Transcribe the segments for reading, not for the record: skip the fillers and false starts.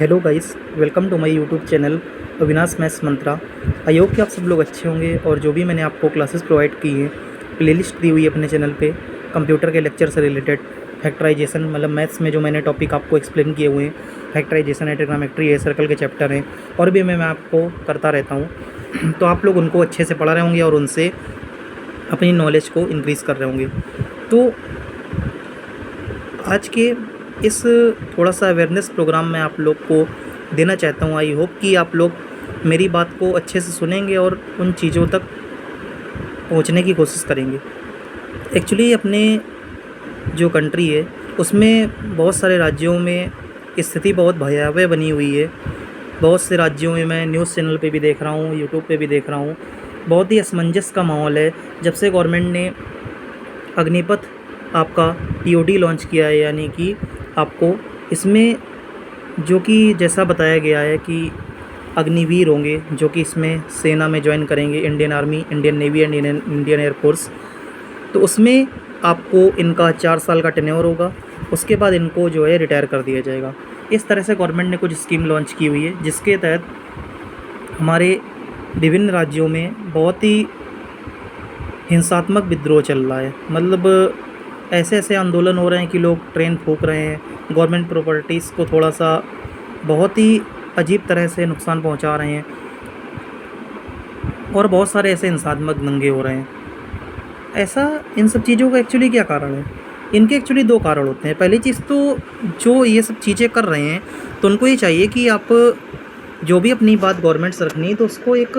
Hello guys, welcome to my YouTube channel Avinash maths Mantra. I hope कि आप सब लोग अच्छे होंगे और जो भी मैंने आपको क्लासेस प्रोवाइड की हैं, प्लेलिस्ट दी हुई है अपने चैनल पे कंप्यूटर के लेक्चर से रिलेटेड। फैक्टराइजेशन मतलब मैथ्स में जो मैंने टॉपिक आपको एक्सप्लेन किए हुए हैं, फैक्टराइजेशन है, ट्रिग्नोमेट्री है, सर्कल के चैप्टर हैं और भी मैं आपको करता रहता हूँ। तो आप लोग उनको अच्छे से पढ़ रहे होंगे और उनसे अपनी नॉलेज को इंक्रीज़ कर रहे होंगे। तो आज के इस थोड़ा सा अवेयरनेस प्रोग्राम में आप लोग को देना चाहता हूँ। आई होप कि आप लोग मेरी बात को अच्छे से सुनेंगे और उन चीज़ों तक पहुँचने की कोशिश करेंगे। एक्चुअली अपने जो कंट्री है उसमें बहुत सारे राज्यों में स्थिति बहुत भयावह बनी हुई है। बहुत से राज्यों में मैं न्यूज़ चैनल पे भी देख रहा हूँ, यूट्यूब पे भी देख रहा हूँ, बहुत ही असमंजस का माहौल है। जब से गवर्नमेंट ने अग्निपथ आपका टीओडी लॉन्च किया है, यानी कि आपको इसमें जो कि जैसा बताया गया है कि अग्निवीर होंगे जो कि इसमें सेना में ज्वाइन करेंगे, Indian army, Indian navy and Indian air force. तो उसमें आपको इनका 4 साल का टेन्योर होगा, उसके बाद इनको जो है रिटायर कर दिया जाएगा। इस तरह से गवर्नमेंट ने कुछ स्कीम लॉन्च की हुई है जिसके तहत हमारे विभिन्न राज्यों में बहुत ही हिंसात्मक विद्रोह चल रहा है। मतलब ऐसे ऐसे आंदोलन हो रहे हैं कि लोग ट्रेन फूंक रहे हैं, गवर्नमेंट प्रॉपर्टीज़ को थोड़ा सा बहुत ही अजीब तरह से नुकसान पहुंचा रहे हैं और बहुत सारे ऐसे हिंसात्मक दंगे हो रहे हैं। ऐसा इन सब चीज़ों का एक्चुअली क्या कारण है? इनके एक्चुअली 2 कारण होते हैं। पहली चीज़ तो जो ये सब चीज़ें कर रहे हैं तो उनको ये चाहिए कि आप जो भी अपनी बात गवर्नमेंट से रखनी है तो उसको एक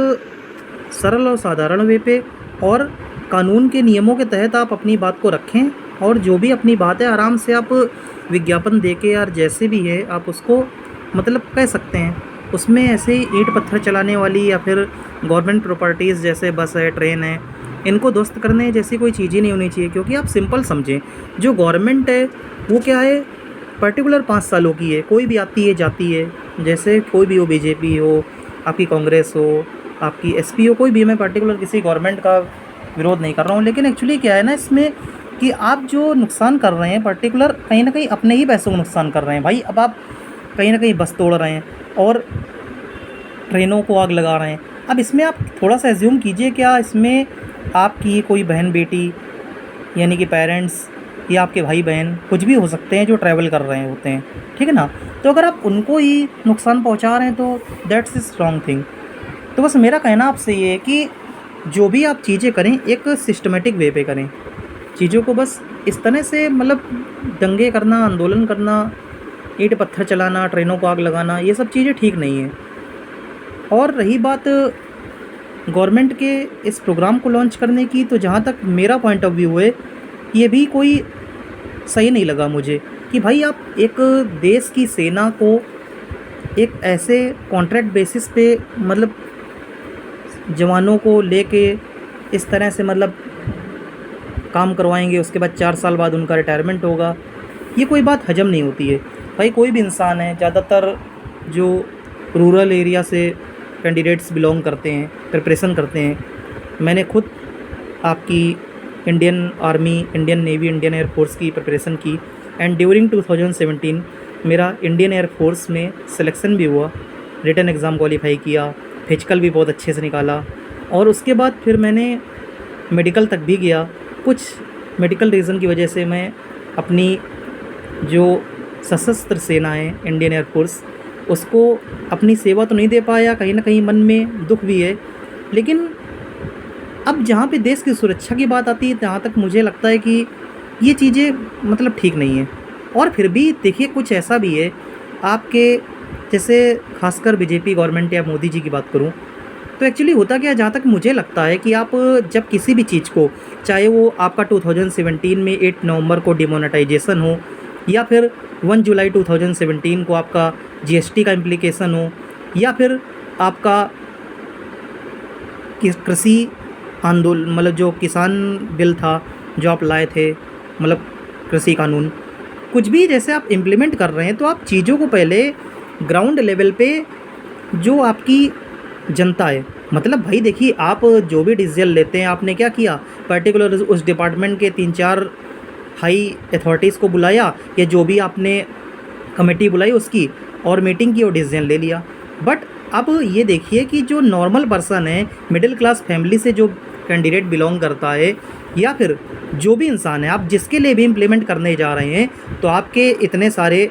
सरल और साधारण वे पे और कानून के नियमों के तहत आप अपनी बात को रखें और जो भी अपनी बात है आराम से आप विज्ञापन दे के यार जैसे भी है आप उसको मतलब कह सकते हैं। उसमें ऐसे ही ईंट पत्थर चलाने वाली या फिर गवर्नमेंट प्रॉपर्टीज़ जैसे बस है, ट्रेन है, इनको ध्वस्त करने जैसी कोई चीज़ ही नहीं होनी चाहिए। क्योंकि आप सिंपल समझें, जो गवर्नमेंट है वो क्या है, पर्टिकुलर 5 सालों की है, कोई भी आती है जाती है। जैसे कोई भी हो, बीजेपी हो, आपकी कांग्रेस हो, आपकी एसपी हो, कोई भी, मैं पर्टिकुलर किसी गवर्नमेंट का विरोध नहीं कर रहा हूँ। लेकिन एक्चुअली क्या है ना इसमें कि आप जो नुकसान कर रहे हैं पर्टिकुलर कहीं ना कहीं अपने ही पैसों को नुकसान कर रहे हैं भाई। अब आप कहीं ना कहीं बस तोड़ रहे हैं और ट्रेनों को आग लगा रहे हैं। अब इसमें आप थोड़ा सा एज्यूम कीजिए, क्या इसमें आपकी कोई बहन बेटी यानी कि पेरेंट्स या आपके भाई बहन कुछ भी हो सकते हैं जो ट्रैवल कर रहे होते हैं, ठीक है ना। तो अगर आप उनको ही नुकसान पहुंचा रहे हैं तो दैट्स इज रॉन्ग थिंग। तो बस मेरा कहना आपसे ये है कि जो भी आप चीज़ें करें एक सिस्टमेटिक वे पे करें चीज़ों को। बस इस तरह से मतलब दंगे करना, आंदोलन करना, ईंट पत्थर चलाना, ट्रेनों को आग लगाना, ये सब चीज़ें ठीक नहीं है। और रही बात गवर्नमेंट के इस प्रोग्राम को लॉन्च करने की, तो जहाँ तक मेरा पॉइंट ऑफ व्यू है ये भी कोई सही नहीं लगा मुझे कि भाई आप एक देश की सेना को एक ऐसे कॉन्ट्रैक्ट बेसिस पे मतलब जवानों को लेके इस तरह से मतलब काम करवाएंगे, उसके बाद 4 साल बाद उनका रिटायरमेंट होगा। ये कोई बात हजम नहीं होती है भाई। कोई भी इंसान है, ज़्यादातर जो रूरल एरिया से कैंडिडेट्स बिलोंग करते हैं, प्रिपरेशन करते हैं। मैंने खुद आपकी Indian army, Indian navy, Indian air force की प्रिपरेशन की एंड ड्यूरिंग 2017 मेरा इंडियन एयरफोर्स में सिलेक्शन भी हुआ, रिटन एग्ज़ाम क्वालिफाई किया, फिजिकल भी बहुत अच्छे से निकाला और उसके बाद फिर मैंने मेडिकल तक भी गया। कुछ मेडिकल रीज़न की वजह से मैं अपनी जो सशस्त्र सेना है इंडियन एयरफोर्स उसको अपनी सेवा तो नहीं दे पाया, कहीं ना कहीं मन में दुख भी है। लेकिन अब जहाँ पे देश की सुरक्षा की बात आती है जहाँ तक मुझे लगता है कि ये चीज़ें मतलब ठीक नहीं है। और फिर भी देखिए कुछ ऐसा भी है आपके जैसे खासकर बीजेपी गवर्नमेंट या मोदी जी की बात करूँ तो एक्चुअली होता क्या, जहाँ तक मुझे लगता है कि आप जब किसी भी चीज़ को, चाहे वो आपका 2017 में 8 नवंबर को डिमोनेटाइजेशन हो या फिर 1 जुलाई 2017 को आपका जीएसटी का इम्प्लीकेशन हो या फिर आपका कृषि आंदोलन मतलब जो किसान बिल था जो आप लाए थे, मतलब कृषि कानून, कुछ भी जैसे आप इम्प्लीमेंट कर रहे हैं तो आप चीज़ों को पहले ग्राउंड लेवल पे जो आपकी जनता है, मतलब भाई देखिए आप जो भी डिसीजन लेते हैं, आपने क्या किया, पर्टिकुलर उस डिपार्टमेंट के 3-4 हाई अथॉरिटीज़ को बुलाया या जो भी आपने कमेटी बुलाई उसकी और मीटिंग की और डिसीजन ले लिया। बट अब ये देखिए कि जो नॉर्मल पर्सन है, मिडिल क्लास फैमिली से जो कैंडिडेट बिलोंग करता है, या फिर जो भी इंसान है, आप जिसके लिए भी इम्प्लीमेंट करने जा रहे हैं, तो आपके इतने सारे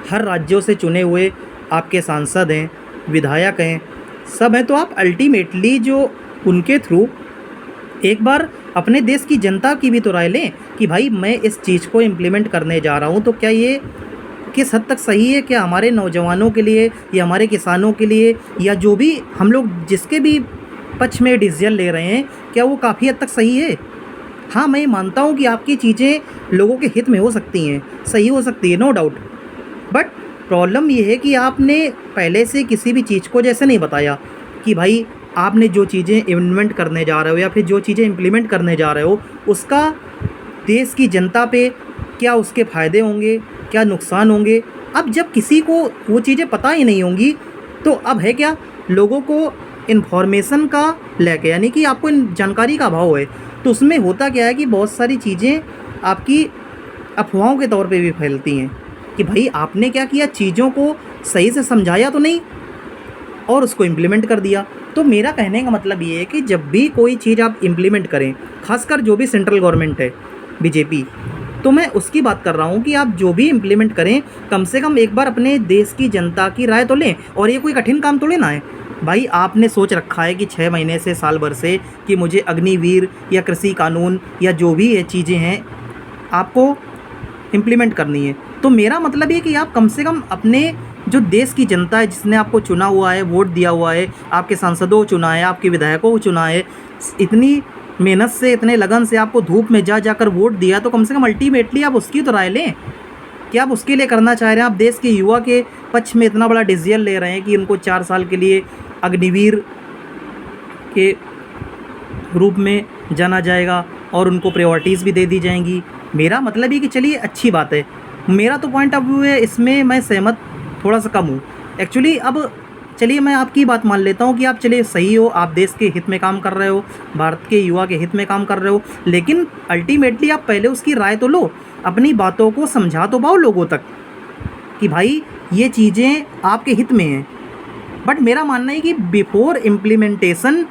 हर राज्यों से चुने हुए आपके सांसद हैं, विधायक हैं, सब हैं, तो आप अल्टीमेटली जो उनके थ्रू एक बार अपने देश की जनता की भी तो राय लें कि भाई मैं इस चीज़ को इम्प्लीमेंट करने जा रहा हूँ, तो क्या ये किस हद तक सही है, क्या हमारे नौजवानों के लिए या हमारे किसानों के लिए या जो भी हम लोग जिसके भी पक्ष में डिसीजन ले रहे हैं, क्या वो काफ़ी हद तक सही है। हाँ, मैं मानता हूँ कि आपकी चीज़ें लोगों के हित में हो सकती हैं, सही हो सकती है, नो डाउट। बट प्रॉब्लम ये है कि आपने पहले से किसी भी चीज़ को जैसे नहीं बताया कि भाई आपने जो चीज़ें इन्वेंट करने जा रहे हो या फिर जो चीज़ें इम्प्लीमेंट करने जा रहे हो, उसका देश की जनता पे क्या उसके फ़ायदे होंगे, क्या नुकसान होंगे। अब जब किसी को वो चीज़ें पता ही नहीं होंगी, तो अब है क्या, लोगों को इन्फॉर्मेशन का लैक है, यानी कि आपको जानकारी का अभाव है। तो उसमें होता क्या है कि बहुत सारी चीज़ें आपकी अफवाहों के तौर पे भी फैलती हैं कि भाई आपने क्या किया, चीज़ों को सही से समझाया तो नहीं और उसको इम्प्लीमेंट कर दिया। तो मेरा कहने का मतलब ये है कि जब भी कोई चीज़ आप इम्प्लीमेंट करें, खासकर जो भी सेंट्रल गवर्नमेंट है, बीजेपी, तो मैं उसकी बात कर रहा हूँ कि आप जो भी इम्प्लीमेंट करें, कम से कम एक बार अपने देश की जनता की राय तो लें। और ये कोई कठिन काम थोड़ी ना है भाई। आपने सोच रखा है कि 6 महीने से, साल भर से, कि मुझे अग्निवीर या कृषि कानून या जो भी ये चीज़ें हैं आपको इम्प्लीमेंट करनी है। तो मेरा मतलब ये कि आप कम से कम अपने जो देश की जनता है, जिसने आपको चुना हुआ है, वोट दिया हुआ है, आपके सांसदों को चुना है, आपके विधायकों को चुना है, इतनी मेहनत से, इतने लगन से आपको धूप में जा जाकर वोट दिया, तो कम से कम अल्टीमेटली आप उसकी तो राय लें कि आप उसके लिए करना चाह रहे हैं। आप देश के युवा के पक्ष में इतना बड़ा डिसीजन ले रहे हैं कि उनको 4 साल के लिए अग्निवीर के रूप में जाना जाएगा और उनको प्रायोरिटीज़ भी दे दी जाएंगी। मेरा मतलब ये कि चलिए अच्छी बात है, मेरा तो पॉइंट ऑफ व्यू है, इसमें मैं सहमत थोड़ा सा कम हूँ एक्चुअली। अब चलिए मैं आपकी बात मान लेता हूँ कि आप चलिए सही हो, आप देश के हित में काम कर रहे हो, भारत के युवा के हित में काम कर रहे हो, लेकिन अल्टीमेटली आप पहले उसकी राय तो लो, अपनी बातों को समझा तो पाओ लोगों तक कि भाई ये चीज़ें आपके हित में हैं। बट मेरा मानना है कि बिफोर इम्प्लीमेंटेशन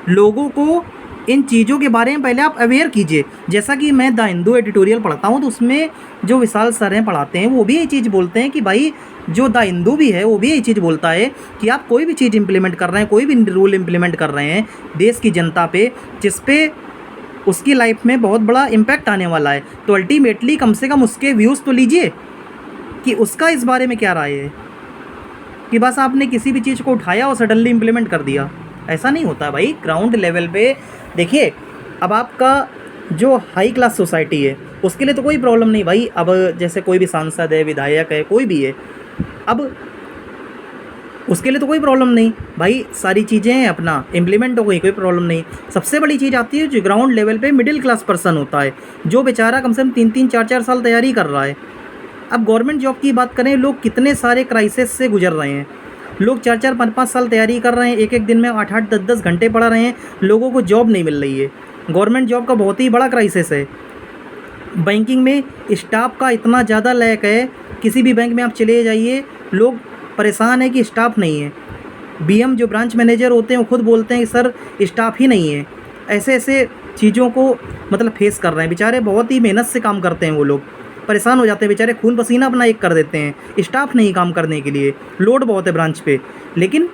लोगों को इन चीज़ों के बारे में पहले आप अवेयर कीजिए। जैसा कि मैं द हिंदू एडिटोरियल पढ़ता हूँ, तो उसमें जो विशाल सर हैं पढ़ाते हैं, वो भी यही चीज़ बोलते हैं कि भाई जो द हिंदू भी है वो भी यही चीज़ बोलता है कि आप कोई भी चीज़ इंप्लीमेंट कर रहे हैं, कोई भी रूल इंप्लीमेंट कर रहे हैं देश की जनता पे, जिस पे उसकी लाइफ में बहुत बड़ा इम्पैक्ट आने वाला है, तो अल्टीमेटली कम से कम उसके व्यूज़ तो लीजिए कि उसका इस बारे में क्या राय है। कि बस आपने किसी भी चीज़ को उठाया और सडनली इम्प्लीमेंट कर दिया, ऐसा नहीं होता भाई। ग्राउंड लेवल पे देखिए, अब आपका जो हाई क्लास सोसाइटी है उसके लिए तो कोई प्रॉब्लम नहीं भाई। अब जैसे कोई भी सांसद है, विधायक है, कोई भी है, अब उसके लिए तो कोई प्रॉब्लम नहीं भाई, सारी चीज़ें अपना इम्प्लीमेंट हो गई, कोई प्रॉब्लम नहीं। सबसे बड़ी चीज़ आती है जो ग्राउंड लेवल पे मिडिल क्लास पर्सन होता है, जो बेचारा कम से कम 3-3, 4-4 साल तैयारी कर रहा है। अब गवर्नमेंट जॉब की बात करें, लोग कितने सारे क्राइसिस से गुजर रहे हैं, लोग 4-4, 5-5 साल तैयारी कर रहे हैं, एक एक दिन में 8-8, 10-10 घंटे पढ़ा रहे हैं, लोगों को जॉब नहीं मिल रही है। गवर्नमेंट जॉब का बहुत ही बड़ा क्राइसिस है। बैंकिंग में स्टाफ का इतना ज़्यादा लैक है, किसी भी बैंक में आप चले जाइए, लोग परेशान है कि स्टाफ नहीं है। बीएम जो ब्रांच मैनेजर होते हैं वो खुद बोलते हैं कि सर स्टाफ ही नहीं है। ऐसे ऐसे चीज़ों को मतलब फेस कर रहे हैं बेचारे, बहुत ही मेहनत से काम करते हैं वो लोग, परेशान हो जाते हैं बेचारे, खून पसीना अपना एक कर देते हैं, स्टाफ नहीं काम करने के लिए, लोड बहुत है ब्रांच पे। लेकिन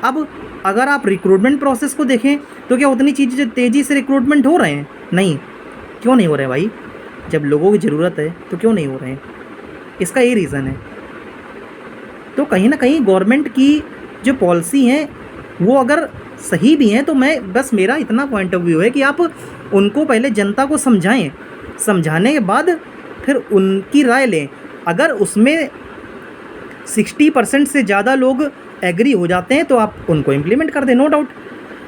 अब अगर आप रिक्रूटमेंट प्रोसेस को देखें तो क्या उतनी चीज़ें तेज़ी से रिक्रूटमेंट हो रहे हैं? नहीं। क्यों नहीं हो रहे भाई? जब लोगों की ज़रूरत है तो क्यों नहीं हो रहे हैं? इसका यही रीज़न है। तो कहीं ना कहीं गवर्नमेंट की जो पॉलिसी हैं वो अगर सही भी हैं, तो मैं बस मेरा इतना पॉइंट ऑफ व्यू है कि आप उनको पहले जनता को समझाएं, समझाने के बाद फिर उनकी राय लें। अगर उसमें 60% से ज़्यादा लोग एग्री हो जाते हैं तो आप उनको इम्प्लीमेंट कर दें, नो डाउट।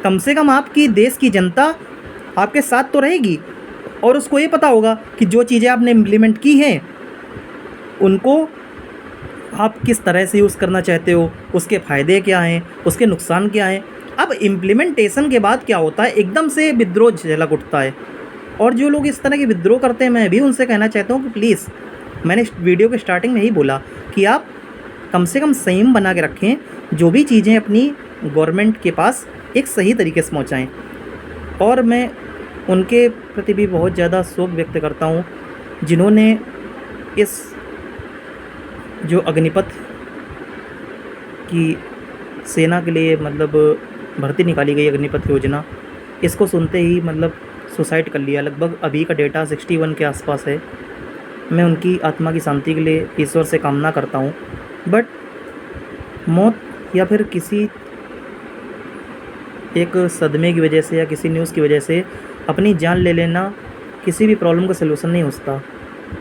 कम से कम आपकी देश की जनता आपके साथ तो रहेगी और उसको ये पता होगा कि जो चीज़ें आपने इम्प्लीमेंट की हैं उनको आप किस तरह से यूज़ करना चाहते हो, उसके फ़ायदे क्या हैं, उसके नुकसान क्या हैं। अब इम्प्लीमेंटेशन के बाद क्या होता है, एकदम से विद्रोह झलक उठता है। और जो लोग इस तरह के विद्रोह करते हैं, मैं भी उनसे कहना चाहता हूँ कि प्लीज़ मैंने इस वीडियो के स्टार्टिंग में यही बोला कि आप कम से कम संयम बना के रखें, जो भी चीज़ें अपनी गवर्नमेंट के पास एक सही तरीके से पहुँचाएँ। और मैं उनके प्रति भी बहुत ज़्यादा शोक व्यक्त करता हूँ जिन्होंने इस जो अग्निपथ की सेना के लिए मतलब भर्ती निकाली गई अग्निपथ योजना, इसको सुनते ही मतलब सुसाइड कर लिया। लगभग अभी का डेटा 61 के आसपास है। मैं उनकी आत्मा की शांति के लिए ईश्वर से कामना करता हूँ। बट मौत या फिर किसी एक सदमे की वजह से या किसी न्यूज़ की वजह से अपनी जान ले लेना किसी भी प्रॉब्लम का सलूशन नहीं हो सकता।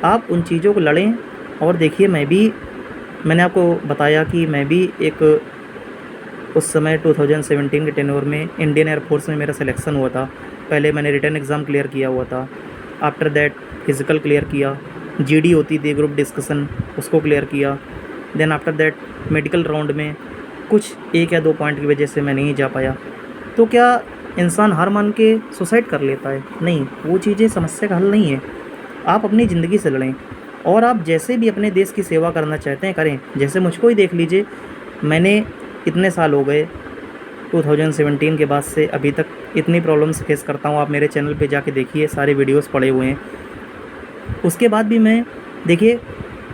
आप उन चीज़ों को लड़ें। और देखिए, मैंने आपको बताया कि मैं भी एक उस समय 2017 के टेन्योर में इंडियन एयरफोर्स में मेरा सिलेक्शन हुआ था। पहले मैंने रिटन एग्ज़ाम क्लियर किया हुआ था, आफ्टर दैट फिज़िकल क्लियर किया, जीडी होती थी ग्रुप डिस्कशन, उसको क्लियर किया। Then after that medical round में कुछ 1 या 2 पॉइंट की वजह से मैं नहीं जा पाया। तो क्या इंसान हार मान के सुसाइड कर लेता है? नहीं, वो चीज़ें समस्या का हल नहीं है। आप अपनी ज़िंदगी से लड़ें और आप जैसे भी अपने देश की सेवा करना चाहते हैं करें। जैसे मुझको ही देख लीजिए, मैंने इतने साल हो गए 2017 के बाद से अभी तक इतनी प्रॉब्लम्स फेस करता हूँ। आप मेरे चैनल पे जाके देखिए, सारे वीडियोस पड़े हुए हैं। उसके बाद भी मैं देखिए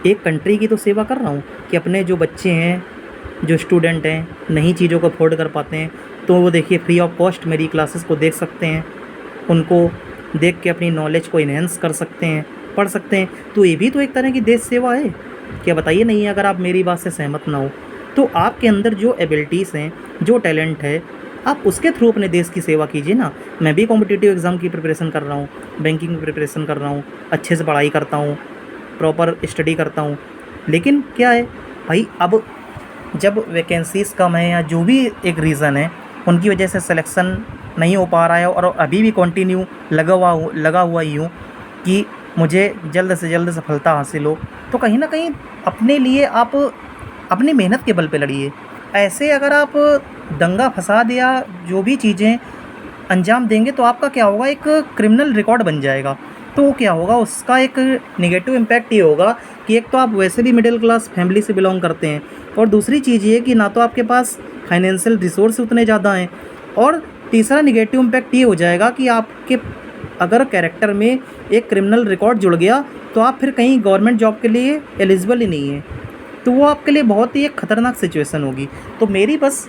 एक कंट्री की तो सेवा कर रहा हूँ कि अपने जो बच्चे हैं, जो स्टूडेंट हैं, नई चीज़ों को अफोर्ड कर पाते हैं, तो वो देखिए फ्री ऑफ कॉस्ट मेरी क्लासेस को देख सकते हैं। उनको देख के अपनी नॉलेज को इन्हेंस कर सकते हैं, पढ़ सकते हैं। तो ये भी तो एक तरह की देश सेवा है। क्या बताइए? नहीं, अगर आप मेरी बात से सहमत ना हो तो आपके अंदर जो एबिलिटीज़ हैं, जो टैलेंट है, आप उसके थ्रू अपने देश की सेवा कीजिए ना। मैं भी कॉम्पिटिटिव एग्ज़ाम की प्रिपरेशन कर रहा हूँ, बैंकिंग की प्रिपरेशन कर रहा हूँ, अच्छे से पढ़ाई करता हूँ, प्रॉपर स्टडी करता हूँ। लेकिन क्या है भाई, अब जब वैकेंसीज़ कम है या जो भी एक रीज़न है, उनकी वजह से सिलेक्शन नहीं हो पा रहा है और अभी भी कंटिन्यू लगा हुआ ही हूँ कि मुझे जल्द से जल्द सफलता हासिल हो, तो कहीं ना कहीं अपने लिए आप अपनी मेहनत के बल पे लड़िए। ऐसे अगर आप दंगा फसाद या जो भी चीज़ें अंजाम देंगे तो आपका क्या होगा, एक क्रिमिनल रिकॉर्ड बन जाएगा। तो क्या होगा, उसका एक नेगेटिव इम्पैक्ट ये होगा कि एक तो आप वैसे भी मिडिल क्लास फैमिली से बिलोंग करते हैं, और दूसरी चीज़ ये कि ना तो आपके पास फाइनेंशियल रिसोर्स उतने ज़्यादा हैं, और तीसरा नेगेटिव इम्पैक्ट ये हो जाएगा कि आपके अगर कैरेक्टर में एक क्रिमिनल रिकॉर्ड जुड़ गया तो आप फिर कहीं गवर्नमेंट जॉब के लिए एलिजिबल ही नहीं है। तो वो आपके लिए बहुत ही एक ख़तरनाक सिचुएशन होगी। तो मेरी बस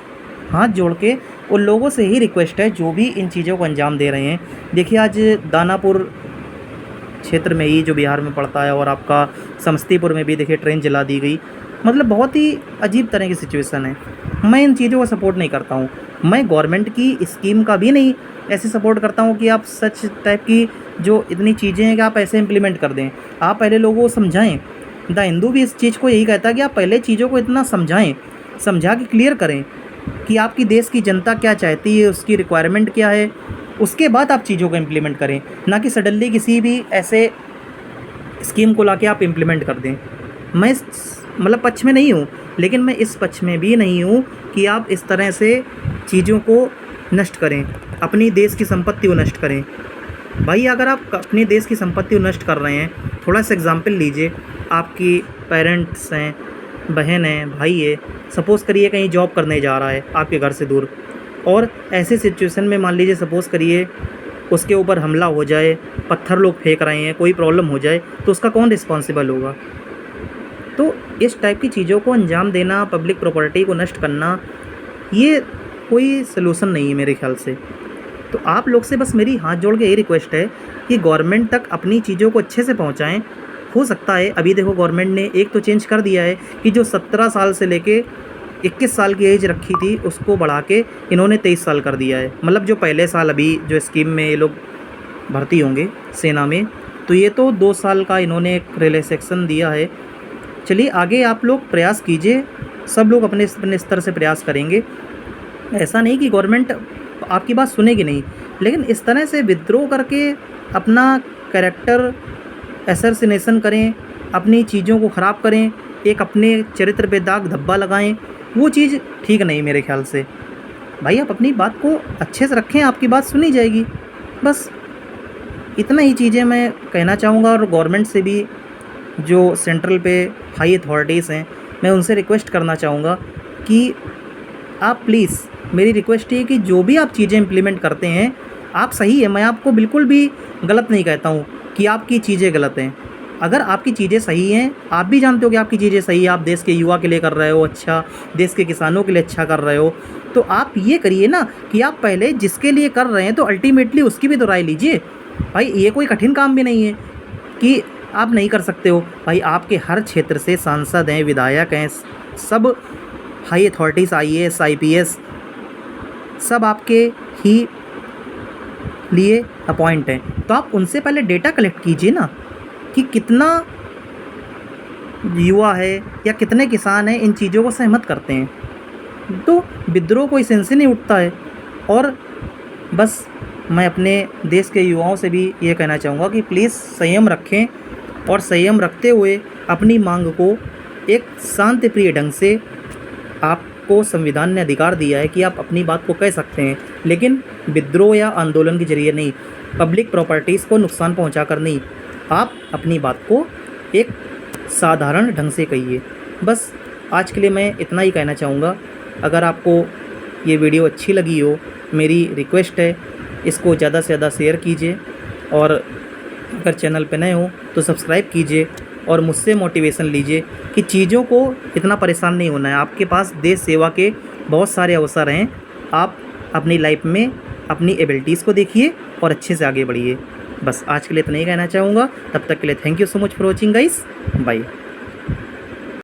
हाथ जोड़ के उन लोगों से ही रिक्वेस्ट है जो भी इन चीज़ों को अंजाम दे रहे हैं। देखिए, आज दानापुर क्षेत्र में ही जो बिहार में पड़ता है, और आपका समस्तीपुर में भी देखिए ट्रेन जला दी गई। मतलब बहुत ही अजीब तरह की सिचुएशन है। मैं इन चीज़ों को सपोर्ट नहीं करता हूँ। मैं गवर्नमेंट की स्कीम का भी नहीं ऐसे सपोर्ट करता हूँ कि आप सच टाइप की जो इतनी चीज़ें हैं कि आप ऐसे इम्प्लीमेंट कर दें। आप पहले लोगों को समझाएं। द हिंदू भी इस चीज़ को यही कहता है कि आप पहले चीज़ों को इतना समझाएं, समझा के क्लियर करें कि आपकी देश की जनता क्या चाहती है, उसकी रिक्वायरमेंट क्या है, उसके बाद आप चीज़ों को इम्प्लीमेंट करें, ना कि सडनली किसी भी ऐसे स्कीम को लाके आप इम्प्लीमेंट कर दें। मैं इस मतलब पक्ष में नहीं हूँ, लेकिन मैं इस पक्ष में भी नहीं हूँ कि आप इस तरह से चीज़ों को नष्ट करें, अपनी देश की संपत्ति को नष्ट करें। भाई, अगर आप अपने देश की संपत्ति को नष्ट कर रहे हैं, थोड़ा सा एग्जांपल लीजिए। आपकी पेरेंट्स हैं, बहन है, भाई है, सपोज़ करिए कहीं जॉब करने जा रहा है आपके घर से दूर, और ऐसे सिचुएशन में मान लीजिए सपोज़ करिए उसके ऊपर हमला हो जाए, पत्थर लोग फेंक रहे हैं, कोई प्रॉब्लम हो जाए, तो उसका कौन रिस्पॉन्सिबल होगा? तो इस टाइप की चीज़ों को अंजाम देना, पब्लिक प्रॉपर्टी को नष्ट करना, ये कोई सलूशन नहीं है मेरे ख्याल से। तो आप लोग से बस मेरी हाथ जोड़ के यही रिक्वेस्ट है कि गवर्नमेंट तक अपनी चीज़ों को अच्छे से पहुंचाएं। हो सकता है अभी देखो गवर्नमेंट ने एक तो चेंज कर दिया है कि जो 17 साल से लेके 21 साल की एज रखी थी उसको बढ़ा के इन्होंने 23 साल कर दिया है। मतलब जो पहले साल अभी जो स्कीम में ये लोग भर्ती होंगे सेना में, तो ये तो 2 साल का इन्होंने एक रिलैक्सेशन दिया है। चलिए आगे आप लोग प्रयास कीजिए, सब लोग अपने अपने स्तर से प्रयास करेंगे। ऐसा नहीं कि गवर्नमेंट आपकी बात सुनेगी नहीं, लेकिन इस तरह से विद्रोह करके अपना कैरेक्टर असैसिनेशन करें, अपनी चीज़ों को ख़राब करें, एक अपने चरित्र पे दाग धब्बा लगाएं, वो चीज़ ठीक नहीं मेरे ख्याल से। भाई, आप अपनी बात को अच्छे से रखें, आपकी बात सुनी जाएगी। बस इतना ही चीज़ें मैं कहना चाहूँगा, और गवर्नमेंट से भी जो सेंट्रल पे हाई अथॉरिटीज़ हैं, मैं उनसे रिक्वेस्ट करना चाहूँगा कि आप प्लीज़, मेरी रिक्वेस्ट है कि जो भी आप चीज़ें इम्प्लीमेंट करते हैं, आप सही है, मैं आपको बिल्कुल भी गलत नहीं कहता हूँ कि आपकी चीज़ें गलत हैं। अगर आपकी चीज़ें सही हैं, आप भी जानते हो कि आपकी चीज़ें सही है, आप देश के युवा के लिए कर रहे हो अच्छा, देश के किसानों के लिए अच्छा कर रहे हो, तो आप ये करिए ना कि आप पहले जिसके लिए कर रहे हैं तो अल्टीमेटली उसकी भी तो राय लीजिए। भाई ये कोई कठिन काम भी नहीं है कि आप नहीं कर सकते हो। भाई आपके हर क्षेत्र से सांसद हैं, विधायक हैं, सब हाई अथॉरिटीज़, आईएएस, आईपीएस, सब आपके ही लिए अपॉइंट हैं। तो आप उनसे पहले डेटा कलेक्ट कीजिए ना कि कितना युवा है या कितने किसान हैं इन चीज़ों को सहमत करते हैं। तो विद्रोह कोई सेंस ही नहीं उठता है। और बस मैं अपने देश के युवाओं से भी ये कहना चाहूँगा कि प्लीज़ संयम रखें और संयम रखते हुए अपनी मांग को एक शांतिप्रिय ढंग से, आपको संविधान ने अधिकार दिया है कि आप अपनी बात को कह सकते हैं, लेकिन विद्रोह या आंदोलन के जरिए नहीं, पब्लिक प्रॉपर्टीज़ को नुकसान पहुंचाकर नहीं। आप अपनी बात को एक साधारण ढंग से कहिए। बस आज के लिए मैं इतना ही कहना चाहूँगा। अगर आपको ये वीडियो अच्छी लगी हो, मेरी रिक्वेस्ट है इसको ज़्यादा से ज़्यादा शेयर कीजिए, और अगर चैनल पे नए हो तो सब्सक्राइब कीजिए और मुझसे मोटिवेशन लीजिए कि चीज़ों को इतना परेशान नहीं होना है। आपके पास देश सेवा के बहुत सारे अवसर हैं। आप अपनी लाइफ में अपनी एबिलिटीज़ को देखिए और अच्छे से आगे बढ़िए। बस आज के लिए इतना ही कहना चाहूँगा। तब तक के लिए thank you so much for watching guys. Bye.